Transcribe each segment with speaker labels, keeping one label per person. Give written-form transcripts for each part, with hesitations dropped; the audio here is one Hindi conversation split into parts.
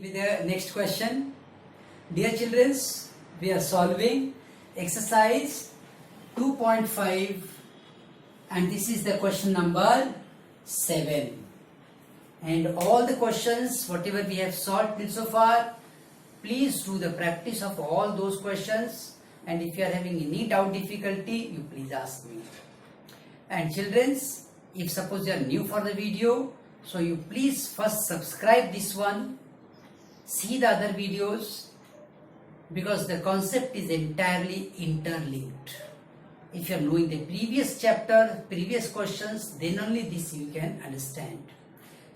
Speaker 1: with the next question. Dear children, we are solving exercise 2.5 and this is the question number 7. And all the questions, whatever we have solved till so far, please do the practice of all those questions. And if you are having any doubt, difficulty, you please ask me. And children, if suppose you are new for the video, so you please first subscribe this one, see the other videos, because the concept is entirely interlinked. If you are knowing the previous chapter, previous questions, then only this you can understand.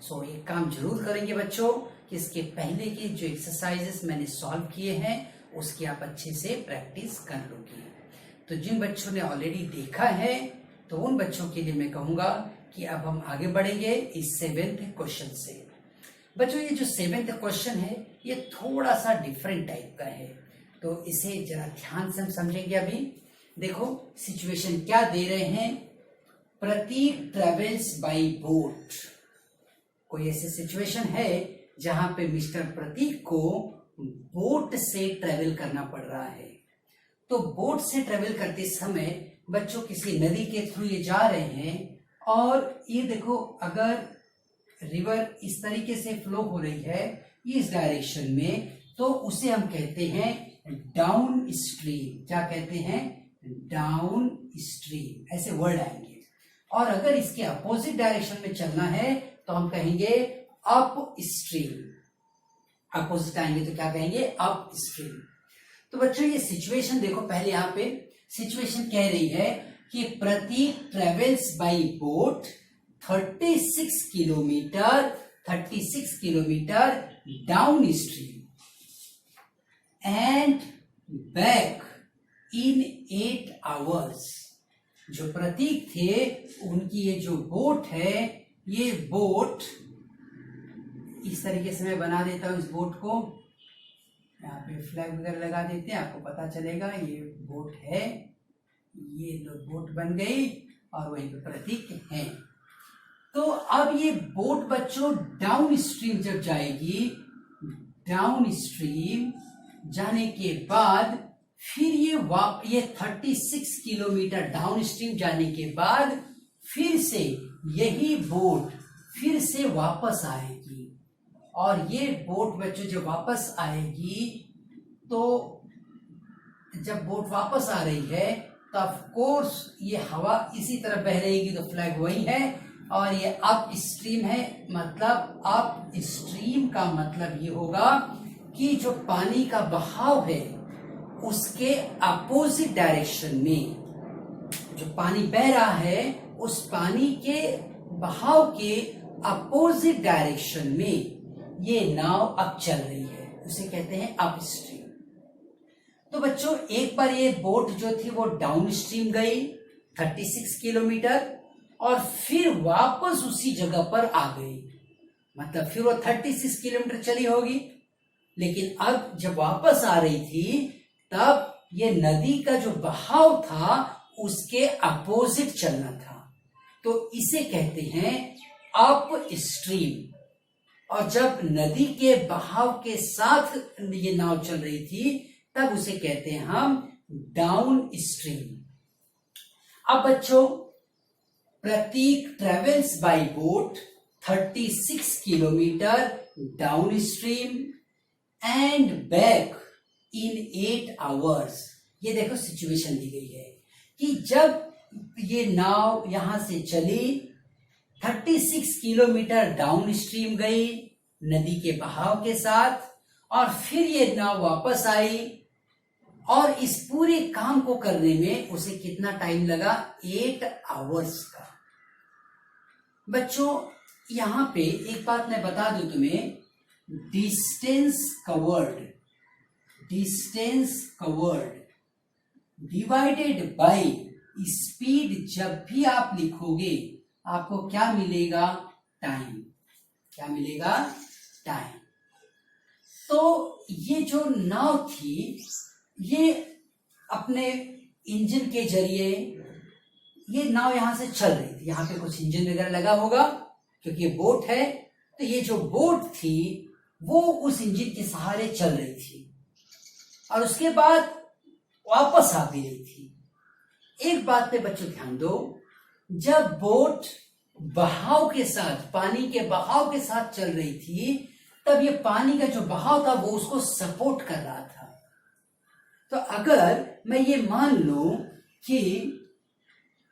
Speaker 1: So एक काम जरूर करेंगे बच्चों कि इसके पहले के जो एक्सरसाइजेस मैंने सॉल्व किए हैं उसकी आप अच्छे से प्रैक्टिस कर लोगे. तो जिन बच्चों ने ऑलरेडी देखा है तो उन बच्चों के लिए मैं कहूंगा कि अब हम आगे बढ़ेंगे इस 7th क्वेश्चन से. बच्चों ये जो 7th क्वेश्चन है ये थोड़ा सा डिफरेंट टाइप का है, तो इसे जरा ध्यान से हम समझेंगे. अभी देखो सिचुएशन क्या दे रहे हैं. प्रतीक ट्रेवल्स बाय बोट. कोई ऐसी सिचुएशन है जहां पे मिस्टर प्रतीक को बोट से ट्रेवल करना पड़ रहा है. तो बोट से ट्रेवल करते समय बच्चों किसी नदी के थ्रू ये जा रहे हैं और ये देखो अगर रिवर इस तरीके से फ्लो हो रही है इस डायरेक्शन में तो उसे हम कहते हैं डाउन स्ट्रीम. क्या कहते हैं? Down stream. ऐसे वर्ड आएंगे. और अगर इसके अपोजिट डायरेक्शन में चलना है तो हम कहेंगे अप स्ट्रीम. अपोजिट आएंगे तो क्या कहेंगे? Up stream. तो बच्चों ये सिचुएशन देखो, पहले यहां पे सिचुएशन कह रही है कि Prateek travels by boat 36 kilometre downstream and back in 8 hours. जो प्रतीक थे उनकी ये जो बोट है, ये बोट इस तरीके से मैं बना देता हूं. इस बोट को यहाँ पे फ्लैग वगैरह लगा देते हैं, आपको पता चलेगा ये बोट है. ये लो बोट बन गई और वहीं पे प्रतीक है. तो अब ये बोट बच्चों डाउन स्ट्रीम जब जाएगी, डाउन स्ट्रीम जाने के बाद फिर ये 36 किलोमीटर डाउन स्ट्रीम जाने के बाद फिर से यही बोट फिर से वापस आएगी. और ये बोट बच्चों जब वापस आएगी तो जब बोट वापस आ रही है तो ऑफ कोर्स ये हवा इसी तरह बह रहेगी, तो फ्लैग वही है. और ये अप स्ट्रीम है, मतलब अप स्ट्रीम का मतलब ये होगा कि जो पानी का बहाव है उसके अपोजिट डायरेक्शन में जो पानी बह रहा है उस पानी के बहाव के अपोजिट डायरेक्शन में ये नाव अब चल रही है, उसे कहते हैं अप स्ट्रीम. तो बच्चों एक बार ये बोट जो थी वो डाउन स्ट्रीम गई 36 किलोमीटर और फिर वापस उसी जगह पर आ गई. मतलब फिर वो 36 किलोमीटर चली होगी, लेकिन अब जब वापस आ रही थी तब ये नदी का जो बहाव था उसके अपोजिट चलना था, तो इसे कहते हैं अप स्ट्रीम. और जब नदी के बहाव के साथ ये नाव चल रही थी तब उसे कहते हैं हम डाउन स्ट्रीम. अब बच्चों Prateek travels by boat 36 kilometre downstream and back in 8 hours. ये देखो सिचुएशन दी गई है कि जब ये नाव यहां से चली 36 किलोमीटर डाउन स्ट्रीम गई नदी के बहाव के साथ और फिर ये नाव वापस आई और इस पूरे काम को करने में उसे कितना टाइम लगा? 8 आवर्स का. बच्चों यहां पे एक बात मैं बता दूं तुम्हें, distance covered divided by speed जब भी आप लिखोगे आपको क्या मिलेगा? टाइम. क्या मिलेगा? टाइम. तो ये जो नाव थी ये अपने इंजन के जरिए ये नाव यहां से चल रही थी. यहां पे कुछ इंजन वगैरह लगा होगा क्योंकि ये बोट है. तो ये जो बोट थी वो उस इंजन के सहारे चल रही थी और उसके बाद वापस आ भी रही थी। एक बात पे बच्चों ध्यान दो, जब बोट बहाव के साथ, पानी के बहाव के साथ चल रही थी, तब ये पानी का जो बहाव था वो उसको सपोर्ट कर रहा था। तो अगर मैं ये मान लूं कि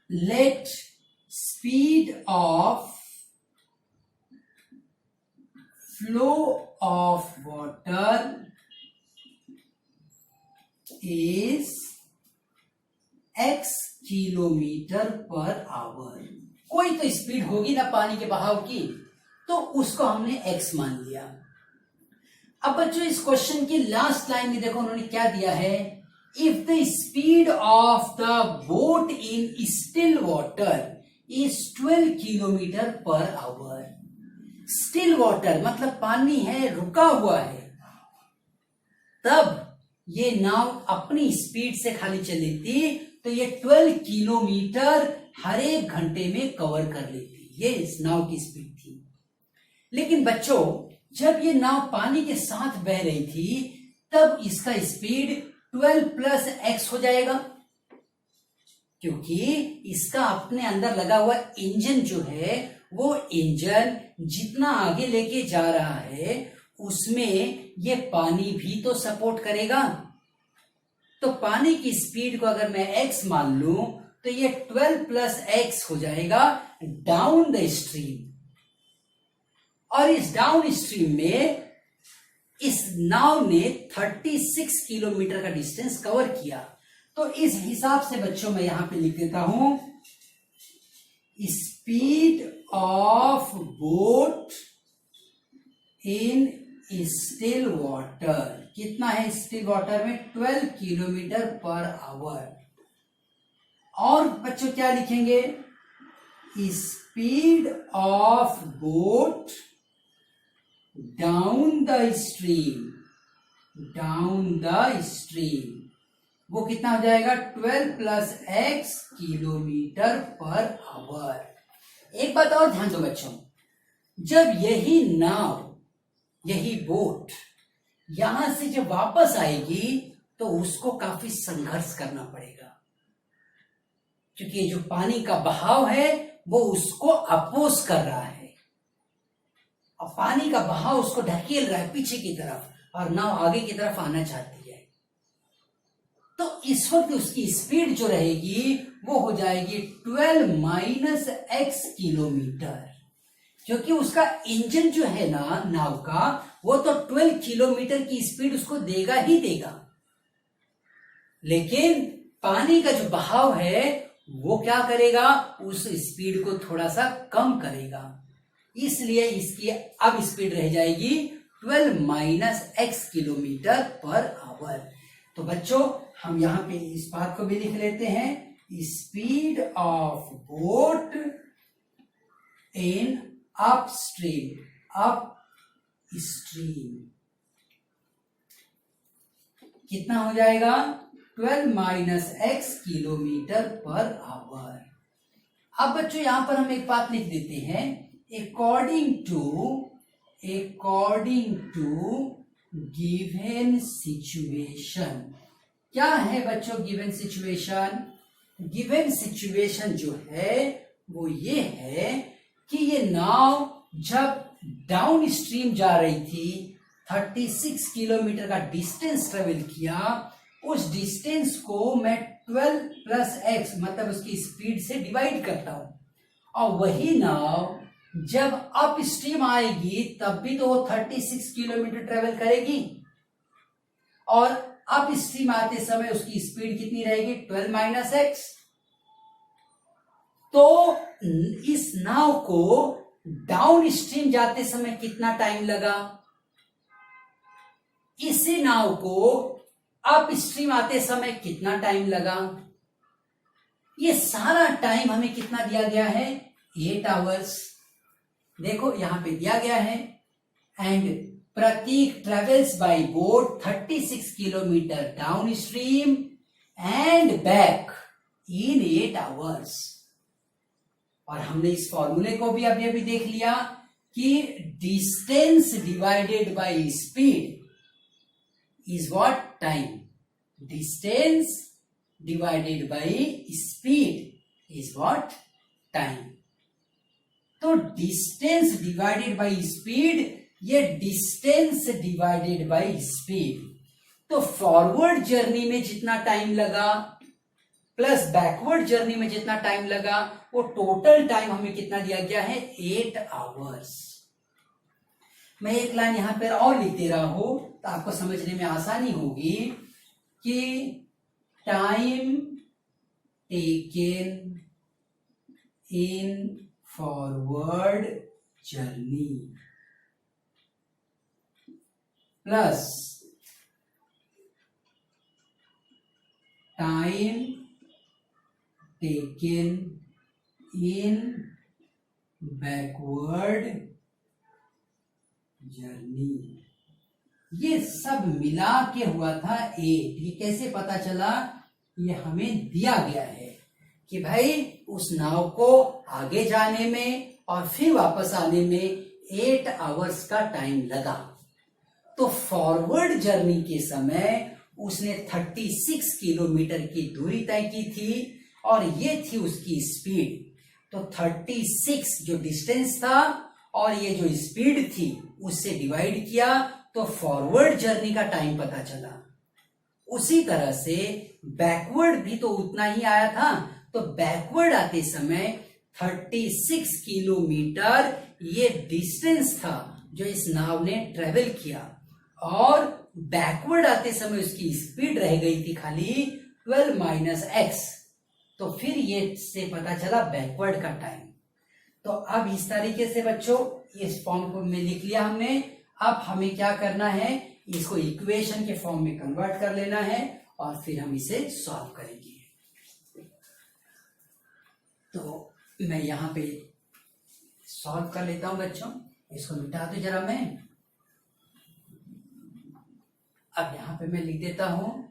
Speaker 1: let speed of flow of water is x kilometre per hour, कोई तो स्पीड होगी ना पानी के बहाव की, तो उसको हमने x मान लिया। अब बच्चों इस क्वेश्चन की लास्ट लाइन में देखो उन्होंने क्या दिया है, if the speed of the boat in still water is 12 kilometre per hour. Still water मतलब पानी है, रुका हुआ है, तब ये नाव अपनी स्पीड से खाली चली थी तो ये 12 किलोमीटर हर एक घंटे में कवर कर लेती, ये इस नाव की स्पीड थी। लेकिन बच्चों जब ये नाव पानी के साथ बह रही थी तब इसका स्पीड 12 प्लस x हो जाएगा, क्योंकि इसका अपने अंदर लगा हुआ इंजन जो है वो इंजन जितना आगे लेके जा रहा है उसमें ये पानी भी तो सपोर्ट करेगा। तो पानी की स्पीड को अगर मैं x मान लूं तो ये 12 प्लस x हो जाएगा डाउन द स्ट्रीम, और इस डाउन स्ट्रीम में इस नाव ने 36 किलोमीटर का डिस्टेंस कवर किया। तो इस हिसाब से बच्चों मैं यहां पे लिख देता हूं, speed of boat in still water, कितना है स्टिल वाटर में, 12 किलोमीटर पर आवर। और बच्चों क्या लिखेंगे, speed of boat down the stream, down the stream, वो कितना हो जाएगा 12 plus x kilometre per hour. एक बात और ध्यान दो बच्चों, जब यही नाव, यही बोट यहां से जब वापस आएगी तो उसको काफी संघर्ष करना पड़ेगा, क्योंकि जो पानी का बहाव है वो उसको अपोज कर रहा है और पानी का बहाव उसको ढकेल रहा है पीछे की तरफ और नाव आगे की तरफ आना चाहती है। तो इस वक्त उसकी स्पीड जो रहेगी वो हो जाएगी 12 माइनस x किलोमीटर, क्योंकि उसका इंजन जो है ना नाव का वो तो 12 किलोमीटर की स्पीड उसको देगा ही देगा, लेकिन पानी का जो बहाव है वो क्या करेगा, उस स्पीड को थोड़ा सा कम करेगा। इसलिए इसकी अब स्पीड रह जाएगी 12 minus x kilometre per hour. तो बच्चों हम यहां पे इस बात को भी लिख लेते हैं, speed of boat in upstream, up stream कितना हो जाएगा 12 minus x kilometre per hour. अब बच्चों यहां पर हम एक बात लिख देते हैं, अकॉर्डिंग टू गिवन सिचुएशन। क्या है बच्चों गिवन सिचुएशन? गिवन सिचुएशन जो है वो ये है कि ये नाव जब डाउन स्ट्रीम जा रही थी, 36 किलोमीटर का डिस्टेंस ट्रेवल किया, उस डिस्टेंस को मैं 12 प्लस x मतलब उसकी स्पीड से डिवाइड करता हूं, और वही नाव जब अप स्ट्रीम आएगी तब भी तो वो 36 किलोमीटर ट्रेवल करेगी, और अप स्ट्रीम आते समय उसकी स्पीड कितनी रहेगी 12 माइनस x। तो इस नाव को डाउन स्ट्रीम जाते समय कितना टाइम लगा, इसी नाव को अप स्ट्रीम आते समय कितना टाइम लगा, ये सारा टाइम हमें कितना दिया गया है 8 आवर्स। देखो यहां पे दिया गया है, and Prateek travels by boat 36 kilometre downstream and back in 8 hours. और हमने इस फॉर्मूले को भी अभी अभी देख लिया, कि distance divided by speed is what? Time. Distance divided by speed is what? Time. तो डिस्टेंस डिवाइडेड बाय स्पीड, ये डिस्टेंस डिवाइडेड बाय स्पीड, तो फॉरवर्ड जर्नी में जितना टाइम लगा प्लस बैकवर्ड जर्नी में जितना टाइम लगा, वो टोटल टाइम हमें कितना दिया गया है? 8 आवर्स। मैं एक लाइन यहां पर और लिख दे रहा हूं तो आपको समझने में आसानी होगी कि time taken in forward journey plus time taken in backward journey, ये सब मिला के हुआ था 8। ये कैसे पता चला? ये हमें दिया गया है कि भाई उस नाव को आगे जाने में और फिर वापस आने में 8 आवर्स का टाइम लगा। तो फॉरवर्ड जर्नी के समय उसने 36 किलोमीटर की दूरी तय की थी और ये थी उसकी स्पीड। तो 36 जो डिस्टेंस था और ये जो स्पीड थी उससे डिवाइड किया तो फॉरवर्ड जर्नी का टाइम पता चला। उसी तरह से बैकवर्ड भी तो उतना ही आया था। तो बैकवर्ड आते समय 36 किलोमीटर ये डिस्टेंस था जो इस नाव ने ट्रेवल किया और बैकवर्ड आते समय उसकी स्पीड रह गई थी खाली 12 माइनस एक्स। तो फिर ये से पता चला बैकवर्ड का टाइम। तो अब इस तरीके से बच्चों इस फॉर्म को में लिख लिया हमने। अब हमें क्या करना है? इसको इक्वेशन के फॉर्म में कन्वर्ट कर लेना है और फिर हम इसे सॉल्व करेंगे। तो मैं यहां पे सॉल्व कर लेता हूं बच्चों, इसको मिटा दो जरा मैं। अब यहां पे मैं लिख देता हूं,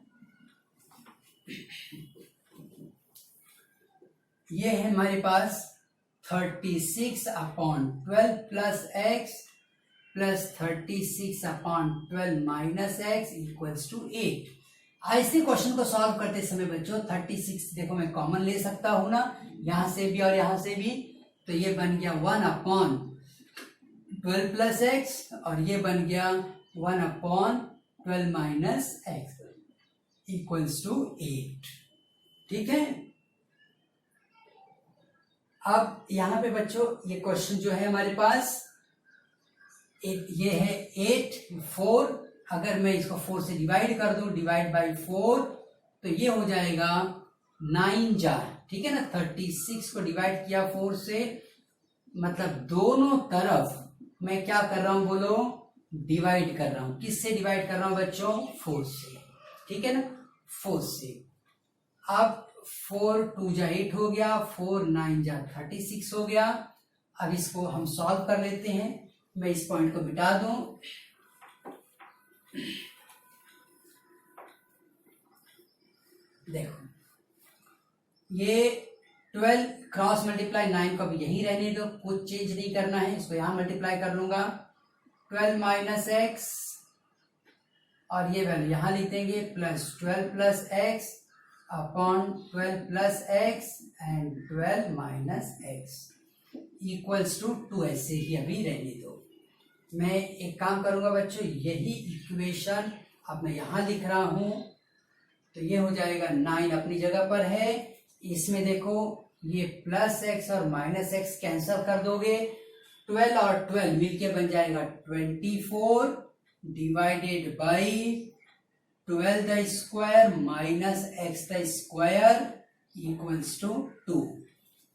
Speaker 1: ये है हमारे पास 36/12 plus x plus 36/12 minus x equals to 8। ऐसे क्वेश्चन को सॉल्व करते समय बच्चों 36 देखो मैं कॉमन ले सकता हूं ना, यहां से भी और यहां से भी। तो ये बन गया 1/12 प्लस एक्स और ये बन गया 1/12 माइनस एक्स इक्वल्स टू 8। ठीक है। अब यहां पे बच्चों ये क्वेश्चन जो है हमारे पास ये है 8 4। अगर मैं इसको 4 से डिवाइड कर दूं, डिवाइड बाय 4, तो ये हो जाएगा 9 जार। ठीक है ना। 36 को डिवाइड किया 4 से, मतलब दोनों तरफ मैं क्या कर रहा हूं बोलो? डिवाइड कर रहा हूं। किससे डिवाइड कर रहा हूं बच्चों? 4 से। ठीक है ना, 4 से। अब 4 2 जा 8 हो गया, 4 9 जा 36 हो गया। अब इसको हम सॉल्व कर लेते हैं। मैं इस पॉइंट को मिटा दूं। देखो ये 12 क्रॉस मल्टीप्लाई 9 को भी यही रहने दो, कुछ चेंज नहीं करना है। इसको यहां मल्टीप्लाई कर लूंगा 12 माइनस एक्स और ये वैल्यू यहां लिख देंगे plus 12 plus x upon 12 plus x and 12 minus x equals to 2। ऐसे ही अभी रहने दो। मैं एक काम करूंगा बच्चों, यही इक्वेशन अब मैं यहां लिख रहा हूं तो ये हो जाएगा 9 अपनी जगह पर है। इसमें देखो ये प्लस एक्स और माइनस एक्स कैंसिल कर दोगे, 12 और 12 मिलके बन जाएगा 24 divided by 12 the square minus x the square equals to 2।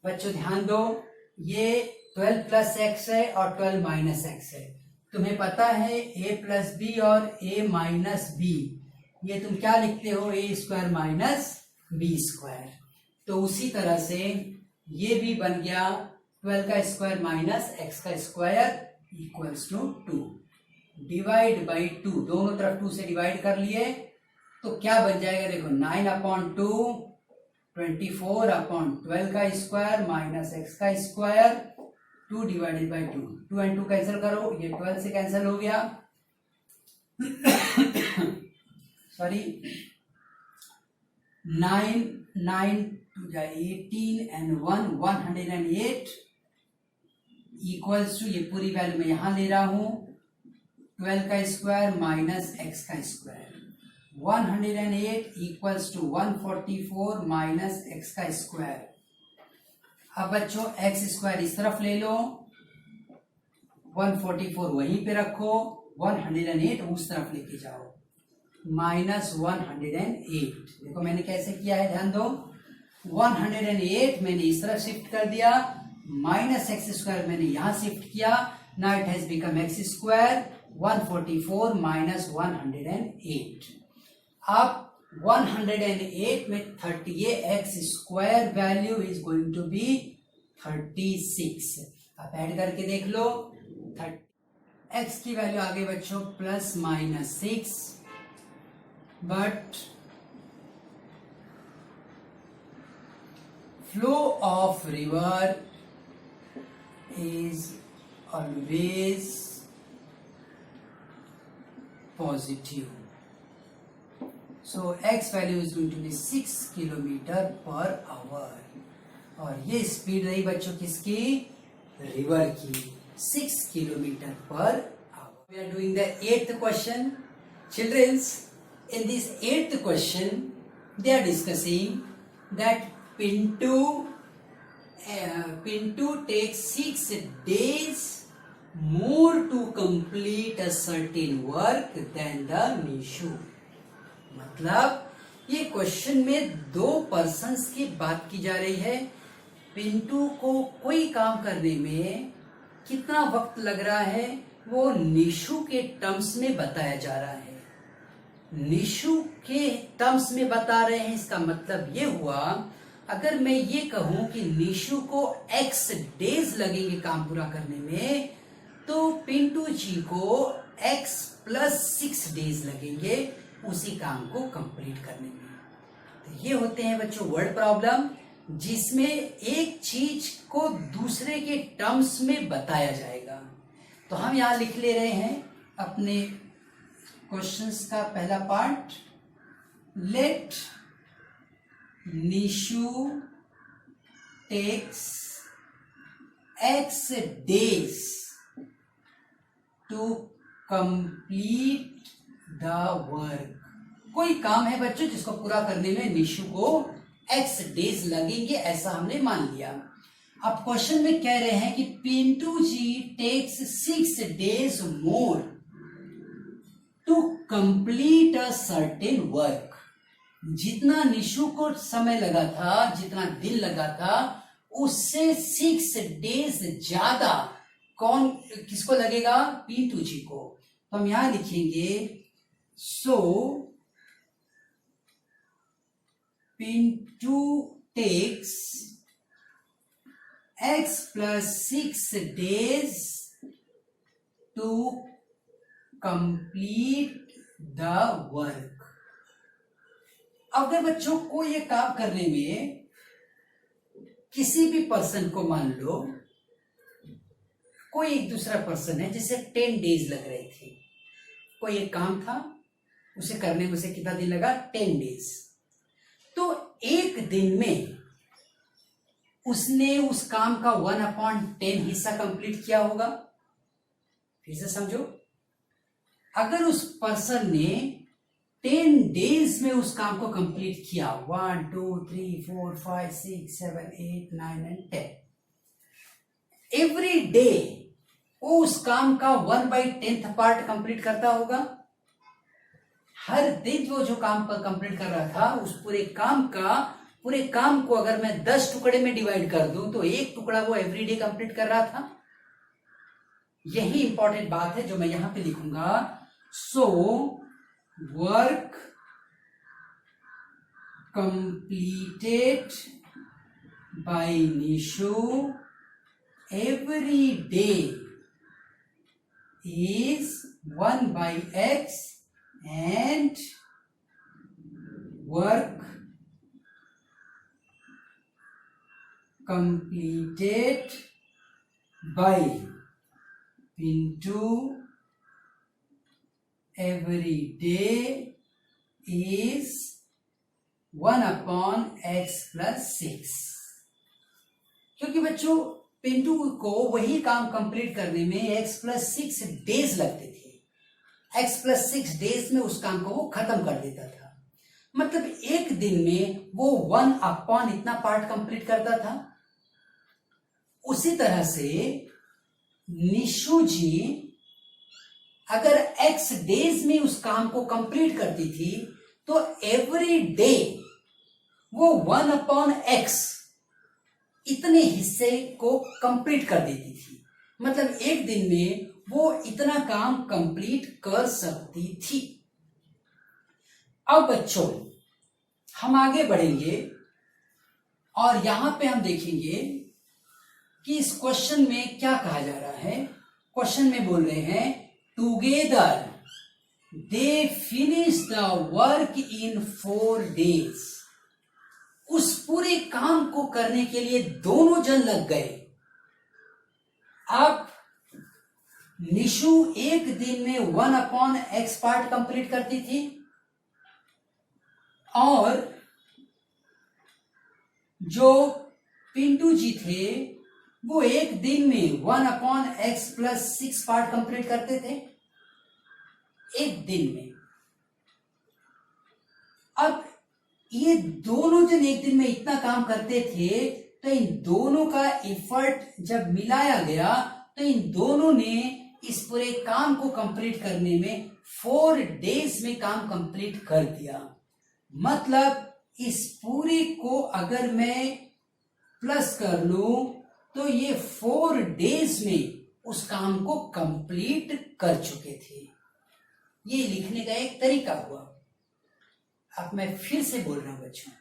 Speaker 1: बच्चों ध्यान दो, ये 12 प्लस एक्स है और 12 माइनस एक्स है। तुम्हें पता है a प्लस बी और a माइनस बी, ये तुम क्या लिखते हो? a square minus b square. तो उसी तरह से ये भी बन गया 12 का स्क्वायर माइनस एक्स का square equals to 2 divide by 2। दोनों तरफ 2 से डिवाइड कर लिए तो क्या बन जाएगा? देखो 9/2 24/12 का स्क्वायर माइनस एक्स का square 2 divided by 2, 2 and 2 cancel करो, ये 12 से कैंसिल हो गया सॉरी 9 2 जा 18 and 1 108 इक्वल्स टू, ये पूरी वैल्यू मैं यहां ले रहा हूं 12 का स्क्वायर माइनस एक्स का square, 108 equals to 144 minus x का स्क्वायर। अब बच्चों एक्स स्क्वायर इस तरफ ले लो, 144 वहीं पे रखो, 108 उस तरफ लेके जाओ, माइनस 108। देखो मैंने कैसे किया है, ध्यान दो, 108 मैंने इस तरफ शिफ्ट कर दिया, माइनस एक्स स्क्वायर मैंने यहां शिफ्ट किया, now it has become x square 144 minus 108। अब 108 में 38 square value is going to be 36। आप ऐड करके देख लो, एक्स की वैल्यू आ गई बच्चों plus minus 6, but flow of river is always positive, so x value is going to be 6 kilometre per hour, और ये स्पीड रही बच्चों किसकी, रिवर की, 6 kilometre per hour. We are doing the 8th question. Childrens, in this 8th question they are discussing that Pintu takes 6 days more to complete a certain work than the Nishu। मतलब ये क्वेश्चन में 2 पर्सन्स की बात की जा रही है। पिंटू को कोई काम करने में कितना वक्त लग रहा है वो निशु के टर्म्स में बताया जा रहा है। निशु के टर्म्स में बता रहे हैं, इसका मतलब ये हुआ, अगर मैं ये कहूं कि निशु को x डेज लगेंगे काम पूरा करने में, तो पिंटू जी को x प्लस 6 डेज लगेंगे उसी काम को कंप्लीट करने में। तो ये होते हैं बच्चों वर्ड प्रॉब्लम, जिसमें एक चीज को दूसरे के टर्म्स में बताया जाएगा। तो हम यहां लिख ले रहे हैं अपने क्वेश्चंस का पहला part, let Nishu takes x days to complete the work. कोई काम है बच्चों जिसको पूरा करने में निशु को x डेज लगेंगे, ऐसा हमने मान लिया। अब क्वेश्चन में कह रहे हैं कि Pintu ji takes 6 days more to complete a certain work. जितना निशु को समय लगा था, जितना दिन लगा था, उससे 6 डेज ज्यादा कौन किसको लगेगा, पिंटू जी को। तो हम यहां लिखेंगे so Pintu takes x plus 6 days to complete the work. अगर बच्चों को ये काम करने में किसी भी पर्सन को, मान लो कोई एक दूसरा पर्सन है जिसे 10 डेज लग रहे थे, कोई एक काम था उसे करने में उसे कितना दिन लगा, 10 डेज। तो एक दिन में उसने उस काम का 1/10 हिस्सा कंप्लीट किया होगा। फिर से समझो, अगर उस पर्सन ने 10 डेज में उस काम को कंप्लीट किया, 1 2 3 4 5 6 7 8 9 and 10, एवरी डे वो उस काम का 1/10 पार्ट कंप्लीट करता होगा। हर दिन वो जो काम पर कंप्लीट कर रहा था, उस पूरे काम को अगर मैं 10 टुकड़े में डिवाइड कर दूं तो एक टुकड़ा वो एवरी डे कंप्लीट कर रहा था। यही इंपॉर्टेंट बात है जो मैं यहां पे लिखूंगा। So work completed by Nishu every day is 1/x and work completed by Pintu every day is 1/x+6। क्योंकि बच्चों पिंटू को वही काम कंप्लीट करने में x+6 डेज लगते थे, x+6 डेज में उस काम को वो खत्म कर देता था। मतलब एक दिन में वो 1/, इतना पार्ट कंप्लीट करता था। उसी तरह से निशु जी अगर x डेज में उस काम को कंप्लीट करती थी तो एवरी डे वो 1/x इतने हिस्से को कंप्लीट कर देती थी। मतलब एक दिन में वो इतना काम कंप्लीट कर सकती थी। अब बच्चों हम आगे बढ़ेंगे और यहां पे हम देखेंगे कि इस क्वेश्चन में क्या कहा जा रहा है। क्वेश्चन में बोल रहे हैं together they finish the work in 4 days. उस पूरे काम को करने के लिए दोनों जन लग गए। अब निशु एक दिन में 1/x पार्ट कंप्लीट करती थी और जो पिंटू जी थे वो एक दिन में 1/x+6 पार्ट कंप्लीट करते थे एक दिन में। अब ये दोनों जन एक दिन में इतना काम करते थे तो इन दोनों का एफर्ट जब मिलाया गया तो इन दोनों ने इस पूरे काम को कंप्लीट करने में 4 डेज में काम कंप्लीट कर दिया। मतलब इस पूरे को अगर मैं प्लस कर लूं तो ये 4 डेज में उस काम को कंप्लीट कर चुके थे। ये लिखने का एक तरीका हुआ। अब मैं फिर से बोल रहा हूं बच्चों,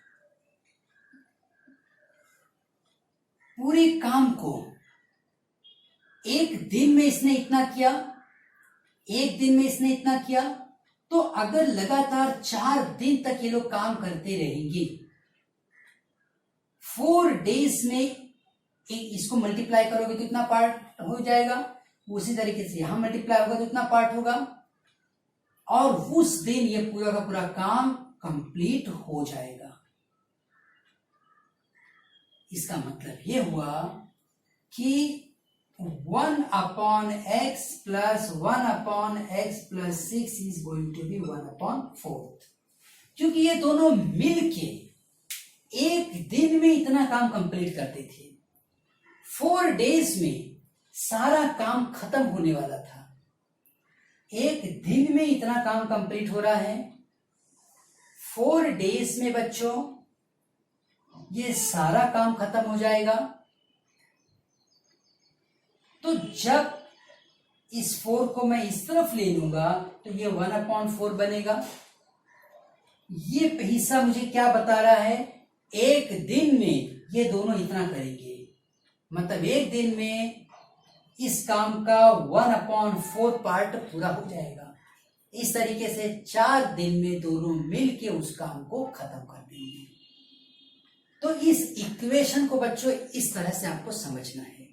Speaker 1: पूरे काम को एक दिन में इसने इतना किया, एक दिन में इसने इतना किया, तो अगर लगातार 4 दिन तक ये लोग काम करते रहेंगे, 4 डेज में इसको मल्टीप्लाई करोगे तो इतना पार्ट हो जाएगा। उसी तरीके से यहां मल्टीप्लाई होगा तो इतना पार्ट होगा और उस दिन ये पूरा का पूरा काम कंप्लीट हो जाएगा। इसका मतलब ये हुआ कि 1/x plus 1/x+6 is going to be 1/4। क्योंकि ये दोनों मिलके एक दिन में इतना काम कंप्लीट करते थे। 4 डेज में सारा काम खत्म होने वाला था। एक दिन में इतना काम कंप्लीट हो रहा है। 4 डेज में बच्चों ये सारा काम खत्म हो जाएगा। तो जब इस 4 को मैं इस तरफ ले लूंगा तो ये 1/4 बनेगा। ये हिस्सा मुझे क्या बता रहा है, एक दिन में ये दोनों इतना करेंगे। मतलब एक दिन में इस काम का 1/4 पार्ट पूरा हो जाएगा। इस तरीके से 4 दिन में दोनों मिलके उस काम को खत्म कर देंगे। तो इस इक्वेशन को बच्चों इस तरह से आपको समझना है।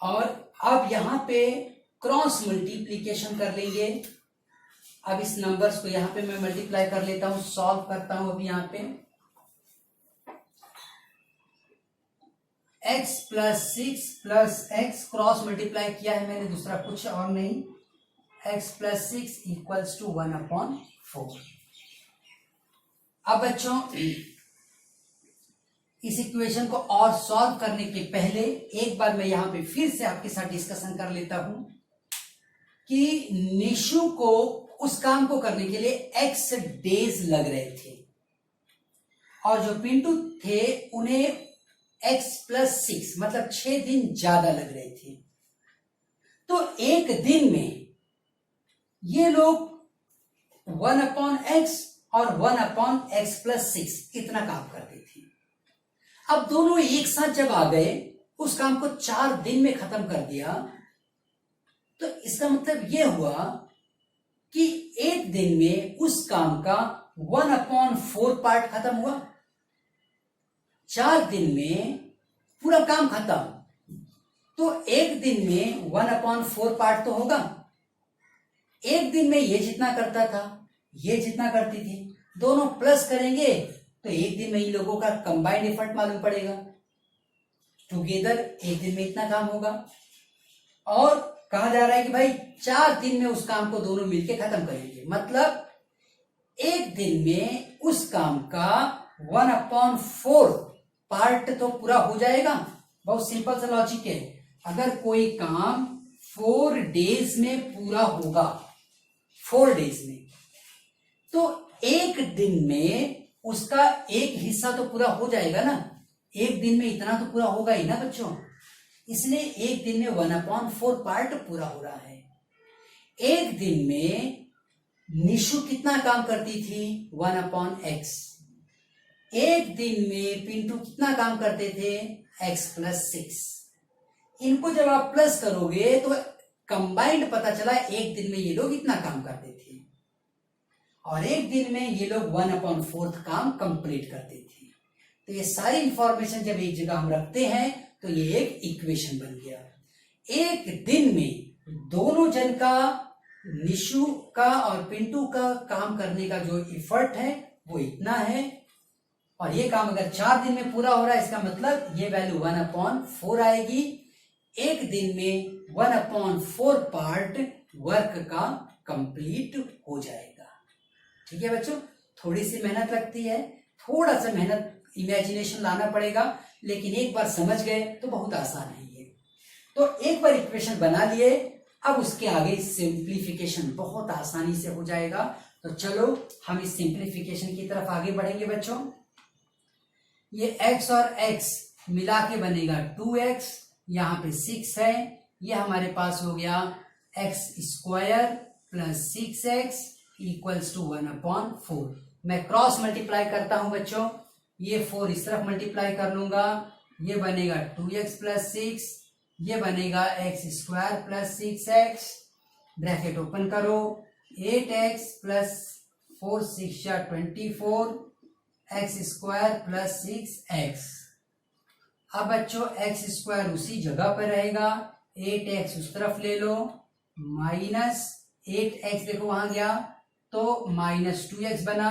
Speaker 1: और अब यहां पे क्रॉस मल्टीप्लीकेशन कर लेंगे। अब इस नंबर्स को यहां पे मैं मल्टीप्लाई कर लेता हूं, सॉल्व करता हूं। अभी यहां पे x+6 + x क्रॉस मल्टीप्लाई किया है मैंने, दूसरा कुछ और नहीं। x+6 = 1/4। अब बच्चों इस इक्वेशन को और सॉल्व करने के पहले एक बार मैं यहां पे फिर से आपके साथ डिस्कशन कर लेता हूं कि निशु को उस काम को करने के लिए x डेज लग रहे थे और जो पिंटू थे उन्हें x+6 मतलब 6 दिन ज्यादा लग रहे थे। तो एक दिन में ये लोग 1/x और 1/x+6 इतना काम करते थे। अब दोनों एक साथ जब आ गए, उस काम को 4 दिन में खत्म कर दिया, तो इसका मतलब यह हुआ कि एक दिन में उस काम का 1/4 पार्ट खत्म हुआ। 4 दिन में पूरा काम खत्म। तो एक दिन में 1/4 पार्ट तो होगा। एक दिन में ये जितना करता था, ये जितना करती थी, दोनों प्लस करेंगे तो एक दिन में इन लोगों का कंबाइंड एफर्ट मालूम पड़ेगा। टुगेदर एक दिन में इतना काम होगा। और कहा जा रहा है कि भाई 4 दिन में उस काम को दोनों मिलके खत्म करेंगे। मतलब एक दिन में उस काम का 1/4 पार्ट तो पूरा हो जाएगा। बहुत सिंपल सा लॉजिक है। अगर कोई काम 4 डेज में पूरा होगा, 4 डेज में, तो एक दिन में उसका एक हिस्सा तो पूरा हो जाएगा ना। एक दिन में इतना तो पूरा होगा ही ना बच्चों। इसलिए एक दिन में 1/4 पार्ट पूरा हो रहा है। एक दिन में निशु कितना काम करती थी? 1/x। एक दिन में पिंटू कितना काम करते थे? x+6। इनको जब आप प्लस करोगे तो कंबाइंड पता चला एक दिन में ये लोग इतना काम करते थे और एक दिन में ये लोग 1/4 काम कंप्लीट करते थे। तो ये सारी इंफॉर्मेशन जब एक जगह हम रखते हैं तो ये एक इक्वेशन बन गया। एक दिन में दोनों जन का, निशु का और पिंटू का काम करने का जो एफर्ट है वो इतना है और ये काम अगर 4 दिन में पूरा हो रहा है, इसका मतलब ये वैल्यू 1/4 आएगी। एक दिन में 1/4 पार्ट वर्क का कंप्लीट हो जाएगा। ठीक है बच्चों, थोड़ी सी मेहनत लगती है, थोड़ा सा मेहनत इमेजिनेशन लाना पड़ेगा, लेकिन एक बार समझ गए तो बहुत आसान है ये। तो एक बार इक्वेशन बना लिए, अब उसके आगे सिंप्लीफिकेशन बहुत आसानी से हो जाएगा। तो चलो हम इस सिंप्लीफिकेशन की तरफ आगे बढ़ेंगे बच्चों। ये x और x मिला के बनेगा 2x, यहाँ पे 6 है, ये हमारे पास हो गया x² + 6x = 1/4। मैं क्रॉस मल्टीप्लाई करता हूं बच्चों, ये 4 इस तरफ मल्टीप्लाई कर लूंगा, ये बनेगा 2x + 6, ये बनेगा x² + 6x, ब्रैकेट ओपन करो, 8x + 4 6 24, x² + 6x। अब बच्चों x² उसी जगह पर रहेगा, 8x उस तरफ ले लो, माइनस 8x देखो वहां गया तो -2x बना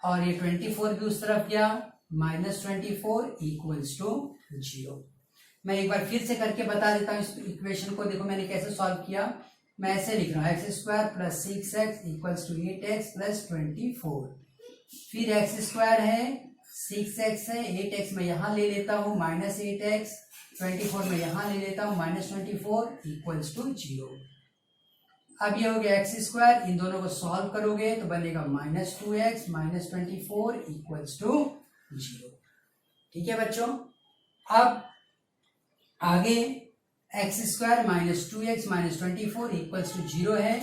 Speaker 1: और ये 24 भी उस तरफ गया, -24 = 0। मैं एक बार फिर से करके बता देता हूं इस इक्वेशन को। देखो मैंने कैसे सॉल्व किया। मैं ऐसे लिख रहा हूं x² + 6x = 8x + 24। फिर x² है, 6x है, 8x मैं यहां ले लेता हूं, -8x, 24 में यहां ले लेता हूं, -24 = 0। अब ये हो गया x², इन दोनों को सॉल्व करोगे तो बनेगा -2x -24 = 0। ठीक है बच्चों, अब आगे x² -2x -24 = 0 है।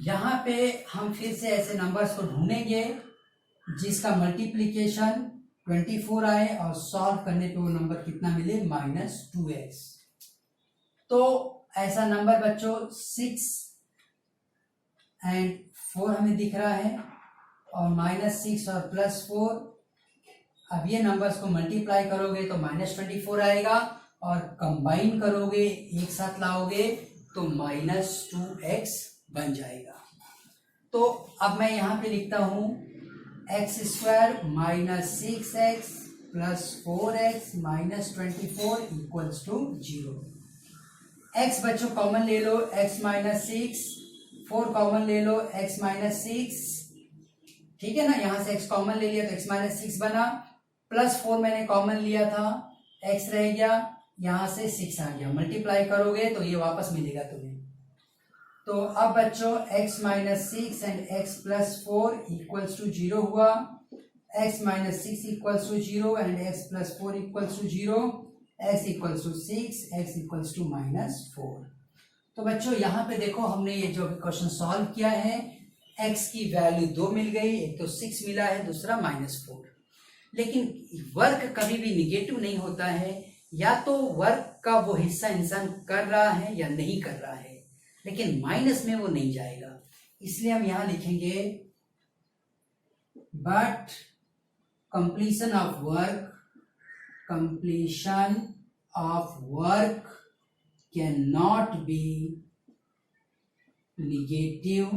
Speaker 1: यहां पे हम फिर से ऐसे नंबर्स को ढूंढेंगे जिसका मल्टीप्लीकेशन 24 आए और सॉल्व करने पे वो नंबर कितना मिले, -2x। तो ऐसा नंबर बच्चों 6 और 4 हमें दिख रहा है और -6 और +4। अब ये नंबर्स को मल्टीप्लाई करोगे तो -24 आएगा और कंबाइन करोगे, एक साथ लाओगे तो -2x बन जाएगा। तो अब मैं यहां पे लिखता हूं x² -6x + 4x -24 = 0। x बच्चों कॉमन ले लो, x -6, 4 कॉमन ले लो, x -6, ठीक है ना। यहां से x कॉमन ले लिया तो x -6 बना, +4 मैंने कॉमन लिया था, x रह गया, यहां से 6 आ गया। मल्टीप्लाई करोगे तो ये वापस मिलेगा तुम्हें। तो अब बच्चों x -6 and x + 4 = 0 हुआ, x -6 = 0 and x + 4 = 0, x = 6, x = -4। तो बच्चों यहाँ पे देखो हमने ये जो क्वेश्चन सॉल्व किया है, x की वैल्यू 2 मिल गई, एक तो 6 मिला है, दूसरा -4। लेकिन वर्क कभी भी निगेटिव नहीं होता है, या तो वर्क का वो हिस्सा इंसान कर रहा है या नहीं कर रहा है, लेकिन माइनस में वो नहीं जाएगा। इसलिए हम यहां लिखेंगे but completion of work cannot be negative,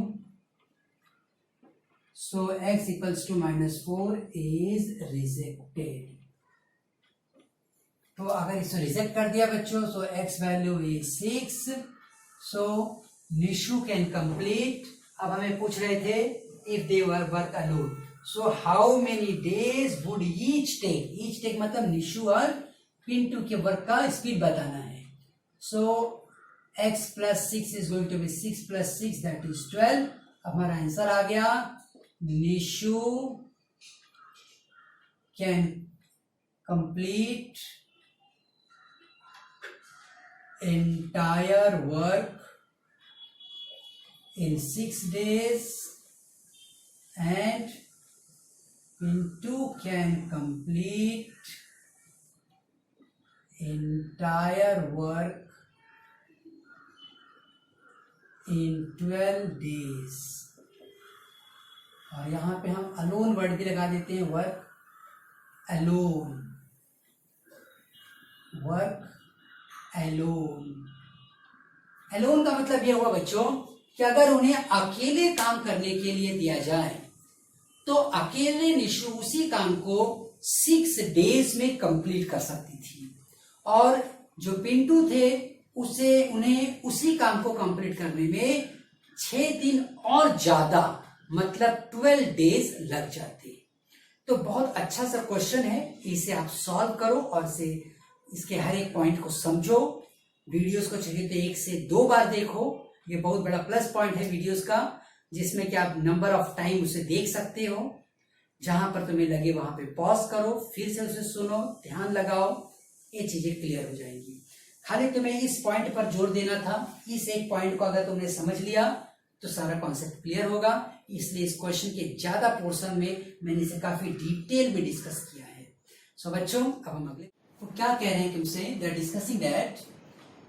Speaker 1: so x equals to -4 is rejected. तो अगर इसे रिजेक्ट कर दिया बच्चों, so x value is 6, so Nishu can complete. अब हमें पूछ रहे थे if they work alone, so how many days would each take मतलब निशु और पिंटू के वर्क का स्पीड बताना है. so x plus 6 is going to be 6 plus 6 that is 12. अब हमारा आंसर आ गया. Nishu can complete entire work in 6 days and Pintu can complete entire work in 12 days. और यहाँ पे हम अलोन वर्ड भी लगा देते हैं. Work alone, work alone. Alone का मतलब यह हुआ बच्चों कि अगर उन्हें अकेले काम करने के लिए दिया जाए तो अकेले निशु उसी काम को 6 डेज में कंप्लीट कर सकती थी, और जो पिंटू थे उन्हें उसी काम को कंप्लीट करने में 6 दिन और ज्यादा मतलब 12 डेज लग जाते. तो बहुत अच्छा सा क्वेश्चन है, इसे आप सॉल्व करो और इसके हर एक पॉइंट को समझो. वीडियोस को चाहिए तो 1 से 2 बार देखो. ये बहुत बड़ा प्लस पॉइंट है वीडियोस का, जिसमें कि आप नंबर ऑफ टाइम उसे देख सकते हो. जहां पर तुम्हें लगे वहां पे पॉज करो, फिर से उसे सुनो, ध्यान लगाओ, ये चीजें क्लियर हो जाएंगी. खाली तुम्हें इस पॉइंट पर जोर देना था. इस एक पॉइंट को अगर तुमने समझ लिया तो सारा कॉन्सेप्ट क्लियर होगा. इसलिए इस क्वेश्चन के ज्यादा पोर्शन में मैंने इसे काफी डिटेल में डिस्कस किया है. सो बच्चों, अब हम अगले तो क्या कह रहे हैं तुमसे. They are discussing that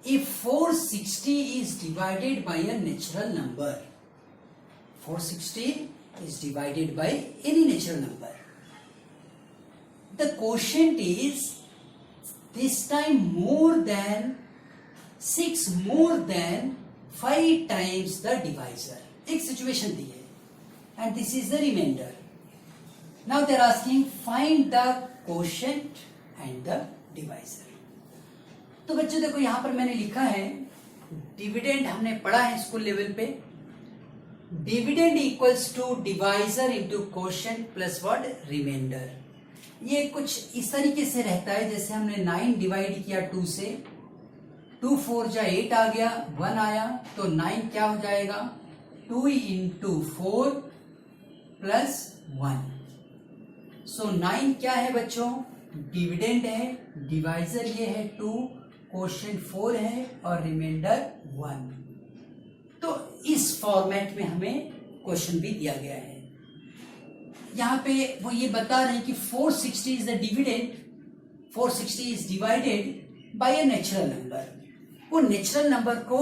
Speaker 1: if 460 is divided by a natural number, 460 is divided by any natural number, the quotient is this time more than 6 more than 5 times the divisor. एक सिचुएशन दी है and this is the remainder. Now they are asking find the quotient and the divisor. तो बच्चों देखो यहां पर मैंने लिखा है डिविडेंड, हमने पढ़ा है स्कूल लेवल पे. Dividend equals to divisor into quotient plus what reminder. ये कुछ इस तरीके से रहता है जैसे हमने 9 डिवाइड किया 2 से, 2 4 जा 8 आ गया, 1 आया, तो 9 क्या हो जाएगा 2 इंटू 4 प्लस 1. सो 9 क्या है बच्चों, डिविडेंड है, डिवाइजर ये है 2, क्वोशिएंट 4 है और रिमाइंडर 1. तो इस फॉर्मेट में हमें क्वेश्चन भी दिया गया है. यहां पे वो ये बता रहे हैं कि 460 is the dividend, 460 is divided by a natural number. वो नेचुरल नंबर को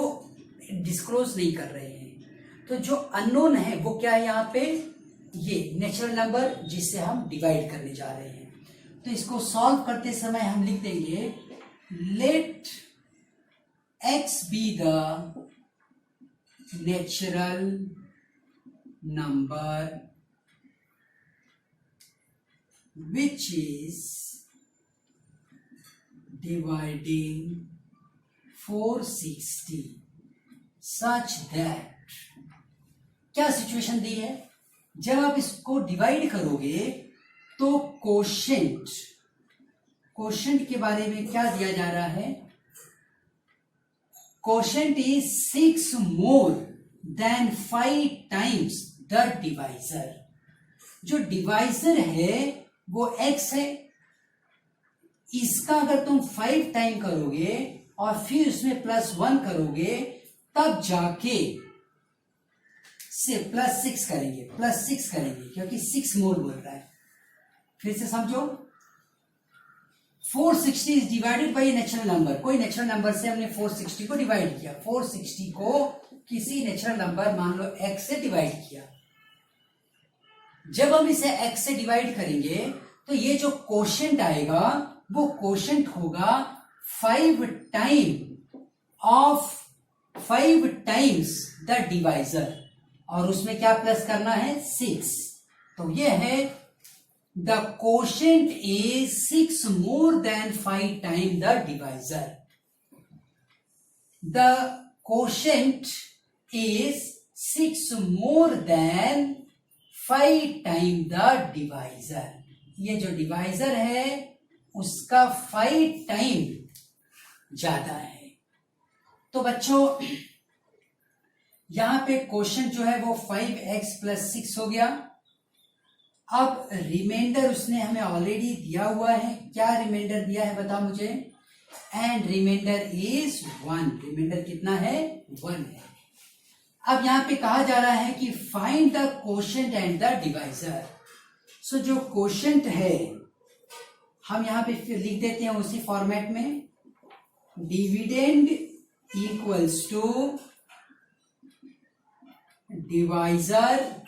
Speaker 1: डिस्क्लोज नहीं कर रहे हैं. तो जो अननोन है वो क्या है यहाँ पे, ये नेचुरल नंबर जिससे हम डिवाइड करने जा रहे हैं. तो इसको सॉल्व करते समय हम लिख देंगे let x be the natural number which is dividing 460 such that, क्या सिचुएशन दी है, जब आप इसको डिवाइड करोगे तो क्वोशिएंट के बारे में क्या दिया जा रहा है, quotient is 6 more than 5 times the divisor. जो डिवाइजर है वो x है, इसका अगर तुम 5 टाइम करोगे और फिर उसमें +1 करोगे तब जाके से +6 करेंगे क्योंकि 6 मोर बोल रहा है. फिर से समझो, 460 is divided by natural number. कोई नेचुरल नंबर से हमने 460 को डिवाइड किया, 460 को किसी नेचुरल नंबर मान लो x से डिवाइड किया. जब हम इसे x से डिवाइड करेंगे तो ये जो क्वोशिएंट आएगा वो क्वोशिएंट होगा 5 टाइम्स द डिवाइजर, और उसमें क्या प्लस करना है 6। तो ये है the quotient is 6 more than 5 times the divisor. The quotient is 6 more than 5 times the divisor. ये जो डिवाइजर है उसका 5 टाइम ज्यादा है। तो बच्चों यहां पे क्वेश्चन जो है वो 5x + 6 हो गया। अब रिमाइंडर उसने हमें ऑलरेडी दिया हुआ है। क्या रिमाइंडर दिया है बता मुझे? And reminder is 1। रिमाइंडर कितना है? 1 है। अब यहां पे कहा जा रहा है कि find the quotient and the divisor. So जो कोशेंट है हम यहां पे फिर लिख देते हैं उसी फॉर्मेट में, dividend equals to divisor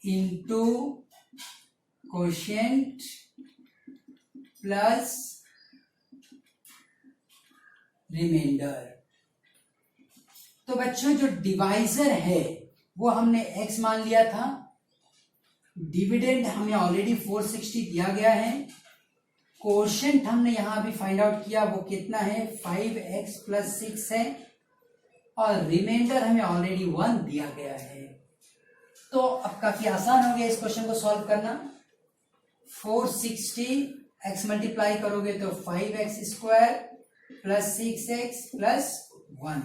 Speaker 1: into quotient plus reminder. तो बच्चों जो डिवाइजर है वो हमने x मान लिया था, डिविडेंड हमें ऑलरेडी 460 दिया गया है, कोशेंट हमने यहां भी फाइंड आउट किया वो कितना है 5x + 6 है, और रिमाइंडर हमें ऑलरेडी 1 दिया गया है। तो अब काफी आसान हो गया इस क्वेश्चन को सॉल्व करना। 460 x मल्टीप्लाई करोगे तो 5x² + 6x + 1।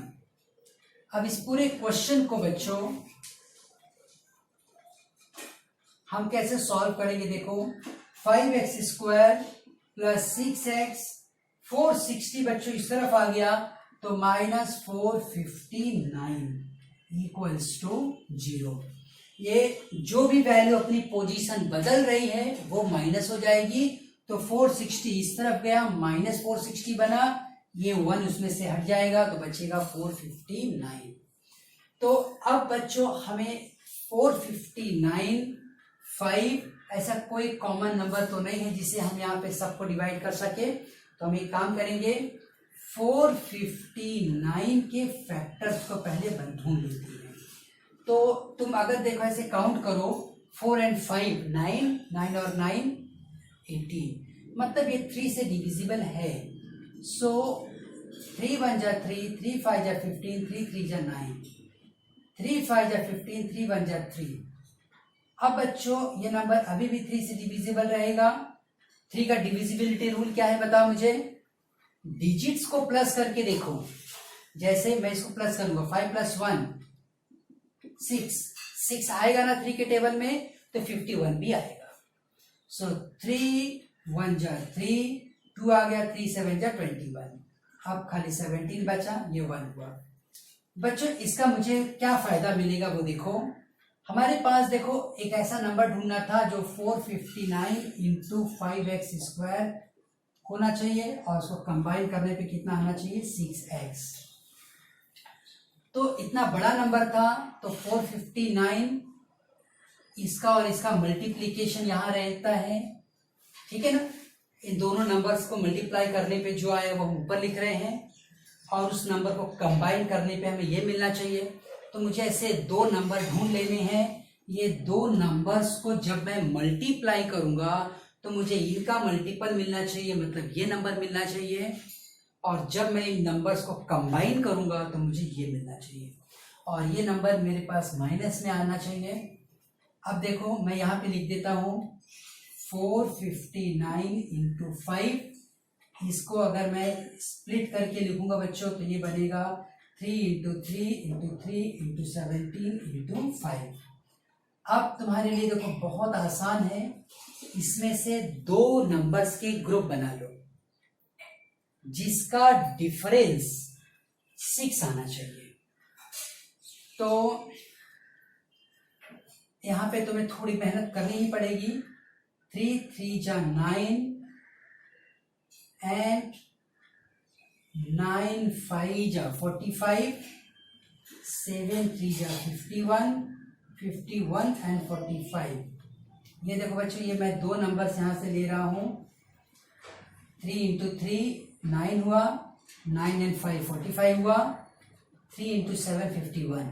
Speaker 1: अब इस पूरे क्वेश्चन को बच्चों हम कैसे सॉल्व करेंगे? देखो 5x² + 6x, 460 बच्चों इस तरफ आ गया तो -459 = 0। ये जो भी वैल्यू अपनी पोजीशन बदल रही है वो माइनस हो जाएगी। तो 460 इस तरफ गया, -460 बना, ये 1 उसमें से हट जाएगा तो बचेगा 459। तो अब बच्चों हमें 459, 5 ऐसा कोई कॉमन नंबर तो नहीं है जिसे हम यहाँ पे सबको डिवाइड कर सके। तो हम एक काम करेंगे, 459 के फैक्टर्स को पहले ढूंढ लेते हैं। तो तुम अगर देखो ऐसे काउंट करो, 4 and 5 9, 9 और 9 18, मतलब ये 3 से डिविजिबल है। सो 3 × 1 = 3, 3 × 5 = 15, 3 × 3 = 9, 3 × 5 = 15, 3 × 1 = 3। अब बच्चों ये नंबर अभी भी 3 से डिविजिबल रहेगा। 3 का डिविजिबिलिटी रूल क्या है बताओ मुझे? डिजिट्स को प्लस करके देखो। जैसे मैं इसको प्लस करूंगा, 5 + 1 6 आएगा ना 3 के टेबल में, तो 51 भी आएगा। सो 3 × 1 = 3, 2 आ गया, 3 × 7 = 21। अब खाली 17 बचा, ये 1 हुआ। बच्चों इसका मुझे क्या फायदा मिलेगा वो देखो। हमारे पास देखो एक ऐसा नंबर ढूंढना था जो 459 × 5x² होना चाहिए, और उसको कंबाइन करने पे कितना आना चाहिए 6x। तो इतना बड़ा नंबर था तो 459 इसका और इसका मल्टीप्लीकेशन यहां रहता है, ठीक है ना। इन दोनों नंबर्स को मल्टीप्लाई करने पे जो आया वो हम ऊपर लिख रहे हैं, और उस नंबर को कंबाइन करने पे हमें ये मिलना चाहिए। तो मुझे ऐसे 2 नंबर ढूंढ लेने हैं। ये 2 नंबर्स को जब मैं मल्टीप्लाई करूंगा तो मुझे इनका मल्टीपल मिलना चाहिए, मतलब ये नंबर मिलना चाहिए, और जब मैं इन नंबर्स को कंबाइन करूंगा तो मुझे ये मिलना चाहिए, और ये नंबर मेरे पास माइनस में आना चाहिए। अब देखो मैं यहाँ पे लिख देता हूँ 459 × 5। इसको अगर मैं स्प्लिट करके लिखूंगा बच्चों तो ये बनेगा 3 × 3 × 3 × 17 × 5। अब तुम्हारे लिए देखो बहुत आसान है, इसमें से 2 नंबर्स के ग्रुप बना लो जिसका डिफरेंस 6 आना चाहिए। तो यहां पे तुम्हें थोड़ी मेहनत करनी ही पड़ेगी। 3 × 3 = 9 and 9 × 5 = 45, 7 × 3 = 51 and 45। ये देखो बच्चों ये मैं 2 नंबर्स यहां से ले रहा हूं, 3 × 3 9 हुआ, 9 and 5 45 हुआ, 3 into 7 51।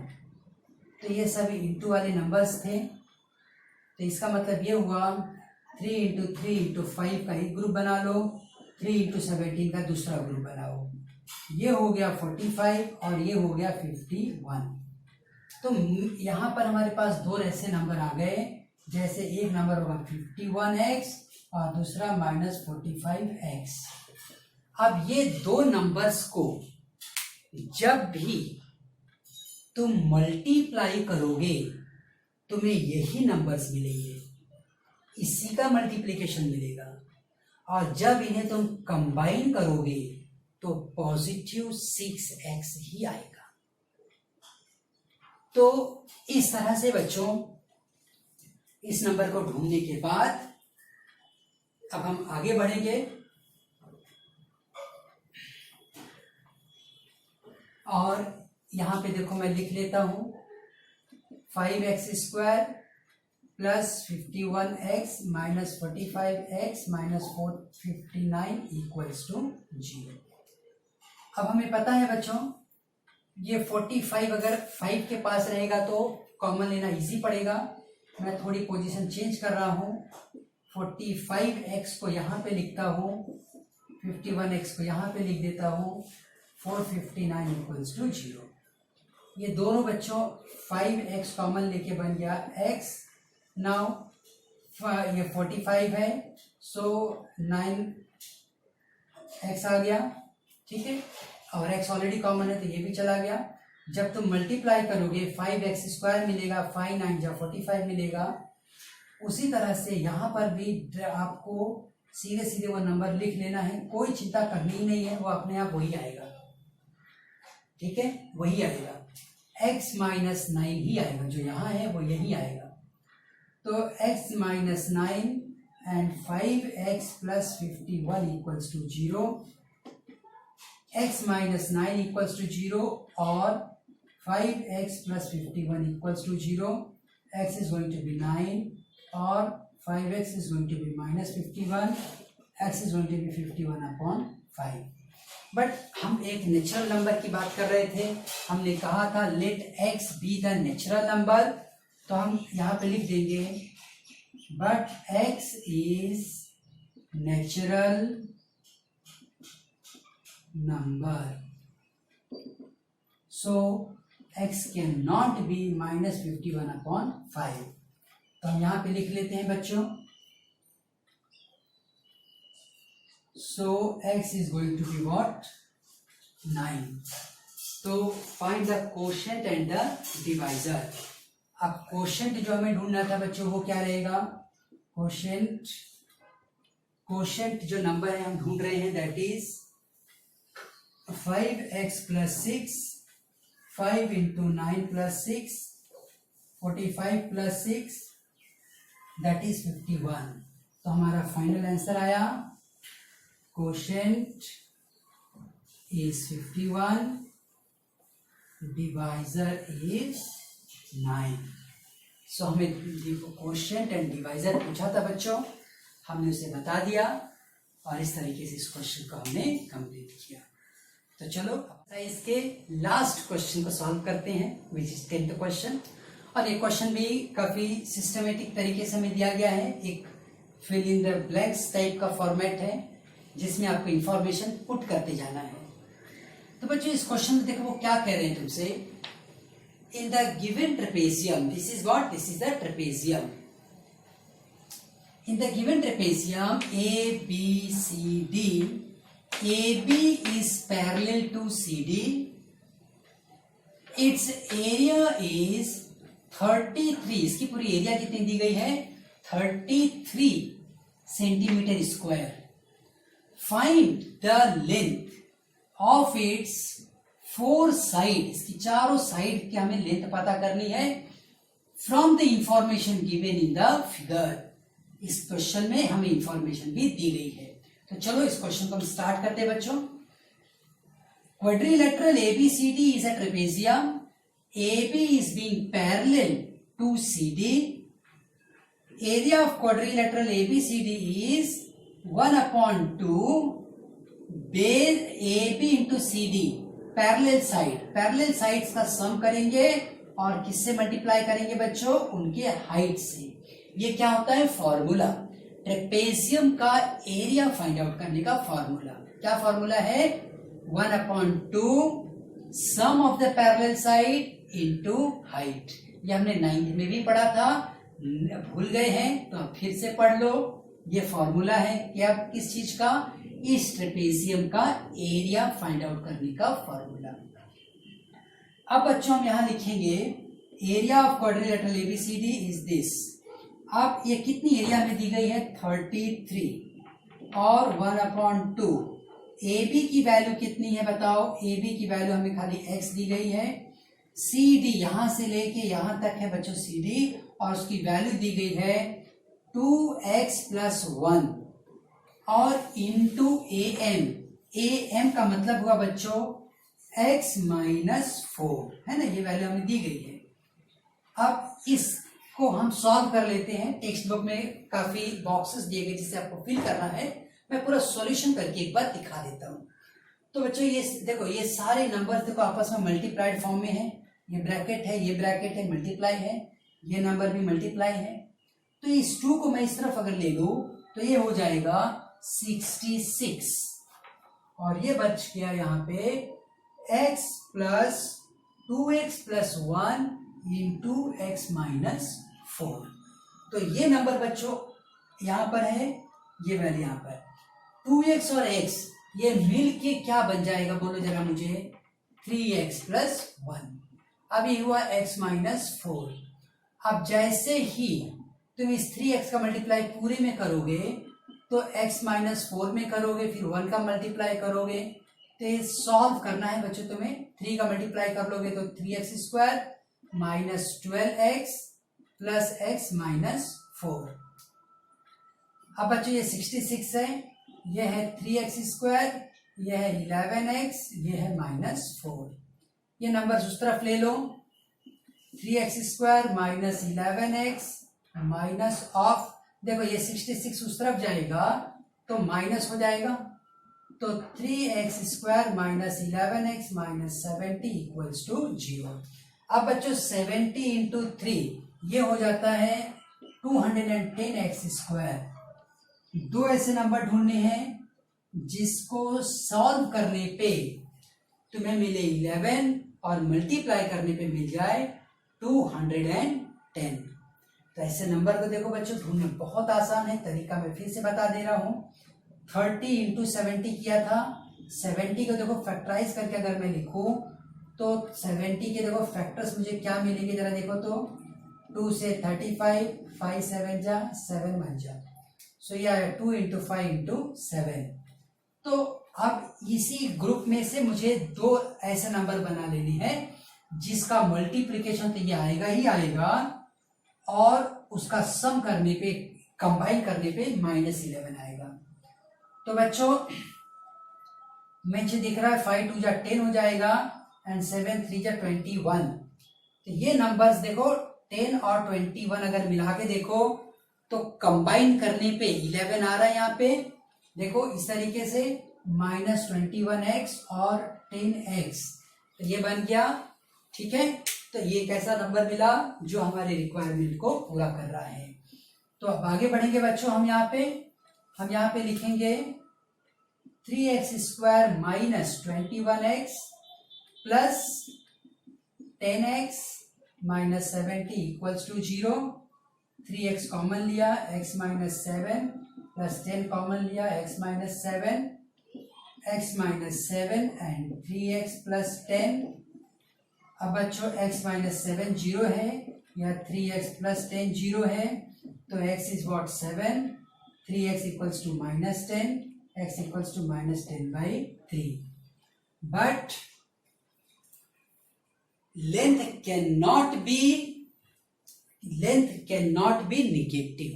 Speaker 1: तो ये सब इंटू वाले नंबर्स थे। तो इसका मतलब ये हुआ 3 into 3 into 5 का एक ग्रुप बना लो, 3 into 17 का दूसरा ग्रुप बनाओ। ये हो गया 45 और ये हो गया 51। तो यहाँ पर हमारे पास दो ऐसे नंबर आ गए, जैसे एक नंबर होगा 51x और दूसरा -45x। अब ये दो नंबर्स को जब भी तुम मल्टीप्लाई करोगे तुम्हें यही नंबर्स मिलेंगे, इसी का मल्टीप्लिकेशन मिलेगा। और जब इन्हें तुम कंबाइन करोगे तो पॉजिटिव 6x ही आएगा। तो इस तरह से बच्चों इस नंबर को ढूंढने के बाद अब हम आगे बढ़ेंगे और यहां पे देखो मैं लिख लेता हूं 5x² plus 51x minus 45x minus 459 equals to 0। अब हमें पता है बच्चों ये 45 अगर 5 के पास रहेगा तो कॉमन लेना इजी पड़ेगा। मैं थोड़ी पोजीशन चेंज कर रहा हूं, 45x को यहां पे लिखता हूं, 51x को यहां पे लिख देता हूं, 459 इक्वल्स टू 0। ये दोनों बच्चों 5x कॉमन लेके बन गया x। नाउ ये 45 है, सो 9x आ गया, ठीक है, और x ऑलरेडी कॉमन है तो ये भी चला गया। जब तुम मल्टीप्लाई करोगे 5x² मिलेगा, 5 9 जा 45 मिलेगा। उसी तरह से यहाँ पर भी आपको सीधे सीधे वो नंबर लिख लेना है, कोई चिंता करनी ही नहीं है, वो अपने आप वही आएगा, ठीक है, वही आएगा। x माइनस 9 ही आएगा, जो यहाँ है वो यही आएगा। तो x minus 9 and 5x plus 51 equals to 0। x minus 9 equals to 0 और 5x plus 51 equals to 0। x is going to be 9 और 5x is going to be minus 51, x is going to be 51 upon 5। But हम एक नेचुरल नंबर की बात कर रहे थे, हमने कहा था let x be the natural number, तो हम यहाँ पे लिख देंगे but x is natural number, so x can not be minus 51 upon 5। तो हम यहाँ पे लिख लेते हैं बच्चों, so x is going to be what 9। तो find the quotient and the divisor। अब quotient जो हमें ढूंढना था बच्चों वो क्या रहेगा, quotient जो नंबर है हम ढूंढ रहे हैं that is 5x plus 6, 5 into 9 plus 6, 45 plus 6 that is 51। तो हमारा फाइनल आंसर आया quotient is 51, divisor is 9। सो हमें quotient एंड डिवाइजर पूछा था बच्चों, हमने उसे बता दिया और इस तरीके से इस क्वेश्चन को हमने कंप्लीट किया। तो चलो इसके लास्ट क्वेश्चन को सॉल्व करते हैं, विच इज 10th क्वेश्चन। और ये क्वेश्चन भी काफी सिस्टमेटिक तरीके से हमें दिया गया है, एक fill in the blanks type का फॉर्मेट है जिसमें आपको इंफॉर्मेशन पुट करते जाना है। तो बच्चों इस क्वेश्चन में देखो वो क्या कह रहे हैं तुमसे, in the given trapezium, this is what, this is the trapezium. In the given trapezium A B C D, A B is parallel to C D, its area is 33, इसकी पूरी एरिया कितनी दी गई है 33 centimetre square. Find the length of its 4 side, इसकी चारों साइड की हमें लेंथ पता करनी है from the information given in the figure. इस क्वेश्चन में हमें इंफॉर्मेशन भी दी गई है। तो चलो इस क्वेश्चन को हम स्टार्ट करते हैं बच्चों। Quadrilateral ABCD is a trapezium, AB is being parallel to CD. Area of quadrilateral ABCD is 1/2 base A B into C D, parallel sides का सम करेंगे और किससे मल्टीप्लाई करेंगे बच्चों, उनके हाइट से। ये क्या होता है, फॉर्मूला, ट्रेपेजियम का एरिया फाइंड आउट करने का फॉर्मूला। क्या फॉर्मूला है, 1/2 sum of the parallel side into height. ये हमने 9th में भी पढ़ा था, भूल गए हैं तो फिर से पढ़ लो। ये फॉर्मूला है क्या, किस चीज का, इस ट्रेपेजियम का एरिया फाइंड आउट करने का फॉर्मूला। अब बच्चों हम यहां लिखेंगे area of quadrilateral ABCD is this. अब ये कितनी एरिया में दी गई है, 33 और 1/2। ए बी की वैल्यू कितनी है बताओ, ए बी की वैल्यू हमें खाली x दी गई है। सी डी यहां से लेके यहां तक है बच्चों सी डी, और उसकी वैल्यू दी गई है 2x + 1 और इंटू ए एम का मतलब हुआ बच्चों x - 4, है ना, ये वैल्यू हमें दी गई है। अब इसको हम सॉल्व कर लेते हैं। टेक्स्ट बुक में काफी बॉक्सेस दिए गए जिसे आपको फिल करना है, मैं पूरा सॉल्यूशन करके एक बार दिखा देता हूं। तो बच्चों ये देखो, ये सारे नंबर्स देखो आपस में मल्टीप्लाइड फॉर्म में है, ये ब्रैकेट है, ये ब्रैकेट है, मल्टीप्लाई है, ये नंबर भी मल्टीप्लाई है। तो इस 2 को मैं इस तरफ अगर ले लूं तो ये हो जाएगा 66, और ये बच गया यहाँ पे x + 2x + 1 इंटू x - 4। तो ये नंबर बच्चों यहां पर है, ये वैल्यू यहां पर 2x और x ये मिल के क्या बन जाएगा बोलो जरा मुझे, 3x + 1। अब ये हुआ x - 4। अब जैसे ही तुम इस 3x का मल्टीप्लाई पूरे में करोगे तो x - 4 में करोगे, फिर 1 का मल्टीप्लाई करोगे, तो ये सॉल्व करना है बच्चों तुम्हें। 3 का मल्टीप्लाई कर लोगे तो 3x² - 12x + x - 4। अब बच्चों ये 66 है, ये है 3x², ये है 11x, ये है -4। ये नंबर उस तरफ ले लो, 3x² - 11x माइनस ऑफ, देखो ये 66 उस तरफ जाएगा तो माइनस हो जाएगा, तो 3x² - 11x - 70 = 0। अब बच्चों 70 इंटू 3 ये हो जाता है 210x²। दो ऐसे नंबर ढूंढने हैं जिसको सॉल्व करने पे तुम्हें मिले 11 और मल्टीप्लाई करने पे मिल जाए 210। तो ऐसे नंबर को देखो बच्चों ढूंढना बहुत आसान है, तरीका मैं फिर से बता दे रहा हूं। 30 इंटू 70 किया था, 70 को देखो फैक्टराइज करके अगर मैं लिखूं तो 70 के देखो फैक्टर्स मुझे क्या मिलेंगे जरा देखो तो, 2 से 35, 5 7 जा 7 1 जा, सो ये आया 2 इंटू 5 इंटू 7। तो अब इसी ग्रुप में से मुझे 2 ऐसे नंबर बना लेने हैं जिसका मल्टीप्लिकेशन तो ये आएगा ही आएगा, और उसका सम करने पे, कंबाइन करने पे -11 आएगा। तो बच्चों मुझे दिख रहा है 5 2 जा 10 हो जाएगा एंड 7 3 जा 21। तो ये नंबर्स देखो 10 और 21 अगर मिला के देखो तो कंबाइन करने पे 11 आ रहा है यहाँ पे, देखो इस तरीके से -21x और 10x, तो ये बन गया, ठीक है। तो ये कैसा नंबर मिला जो हमारे रिक्वायरमेंट को पूरा कर रहा है। तो अब आगे बढ़ेंगे बच्चों, हम यहाँ पे लिखेंगे 3x² - 21x + 10x - 70 = 0। 3x common लिया, x - 7 + 10 कॉमन लिया, x - 7, x - 7 एंड 3x + 10। अब बच्चों x - 7 0 है या 3x + 10 0 है, तो x is what 7, 3x = -10, x = -10/3। But length can not B negative,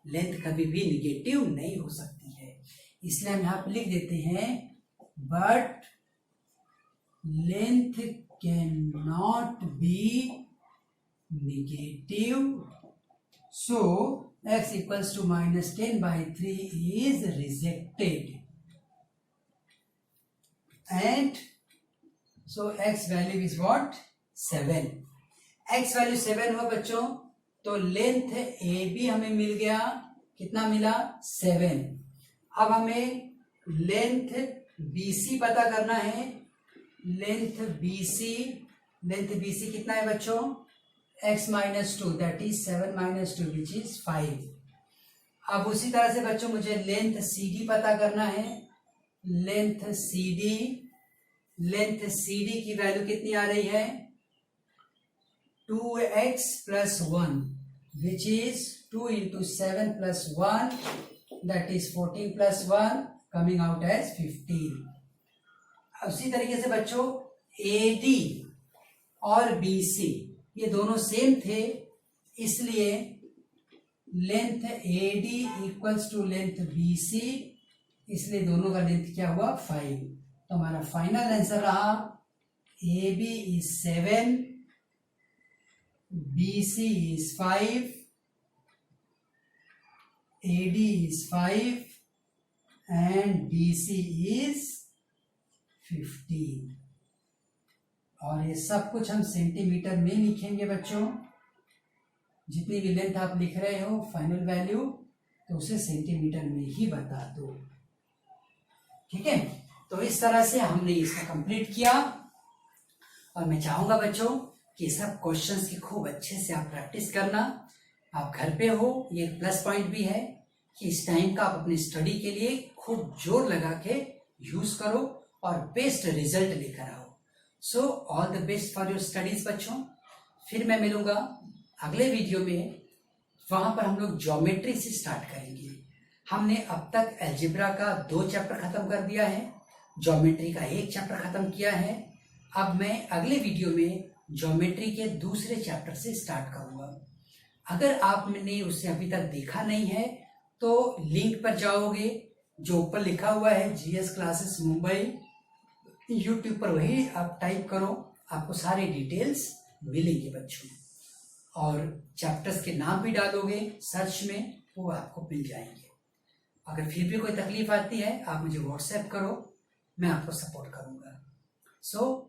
Speaker 1: length कभी भी निगेटिव नहीं हो सकती है, इसलिए हम यहां पर लिख देते हैं but length can not B negative, so x = -10/3 is rejected. and so x value is what 7. x value 7 हुआ बच्चों, तो लेंथ ए बी हमें मिल गया, कितना मिला 7. अब हमें लेंथ बी सी पता करना है. लेंथ बी सी कितना है बच्चों, x minus 2 that is 7 minus 2 which is 5. अब उसी तरह से बच्चों मुझे लेंथ सी डी पता करना है. लेंथ सी डी की वैल्यू कितनी आ रही है 2x plus 1 which is 2 into 7 plus 1 that is 14 plus 1 coming out as 15. उसी तरीके से बच्चों AD और BC ये दोनों सेम थे, इसलिए length AD equals to length BC, इसलिए दोनों का लेंथ क्या हुआ 5. तो हमारा फाइनल आंसर रहा AB is 7, BC is 5, AD is 5 and BC is 15. और ये सब कुछ हम सेंटीमीटर में लिखेंगे बच्चों. जितनी भी लेंथ आप लिख रहे हो फाइनल वैल्यू, तो उसे सेंटीमीटर में ही बता दो. ठीक है, तो इस तरह से हमने इसका कंप्लीट किया. और मैं चाहूंगा बच्चों कि सब क्वेश्चंस की खूब अच्छे से आप प्रैक्टिस करना. आप घर पे हो, ये प्लस पॉइंट भी है कि इस टाइम का आप अपनी स्टडी के लिए खूब जोर लगा के यूज करो और बेस्ट रिजल्ट लेकर आओ. So all the best for your studies बच्चों. फिर मैं मिलूंगा अगले वीडियो में. वहां पर हम लोग ज्योमेट्री से स्टार्ट करेंगे. हमने अब तक अलजेब्रा का 2 चैप्टर खत्म कर दिया है, ज्योमेट्री का 1 चैप्टर खत्म किया है. अब मैं अगले वीडियो में ज्योमेट्री के दूसरे चैप्टर से स्टार्ट करूंगा. अगर आपने उसे अभी तक देखा नहीं है तो लिंक पर जाओगे, जो ऊपर लिखा हुआ है GS क्लासेस मुंबई, यूट्यूब पर वही आप टाइप करो, आपको सारे डिटेल्स मिलेंगे बच्चों. और चैप्टर्स के नाम भी डालोगे सर्च में, वो आपको मिल जाएंगे. अगर फिर भी कोई तकलीफ आती है आप मुझे व्हाट्सएप करो, मैं आपको सपोर्ट करूंगा. सो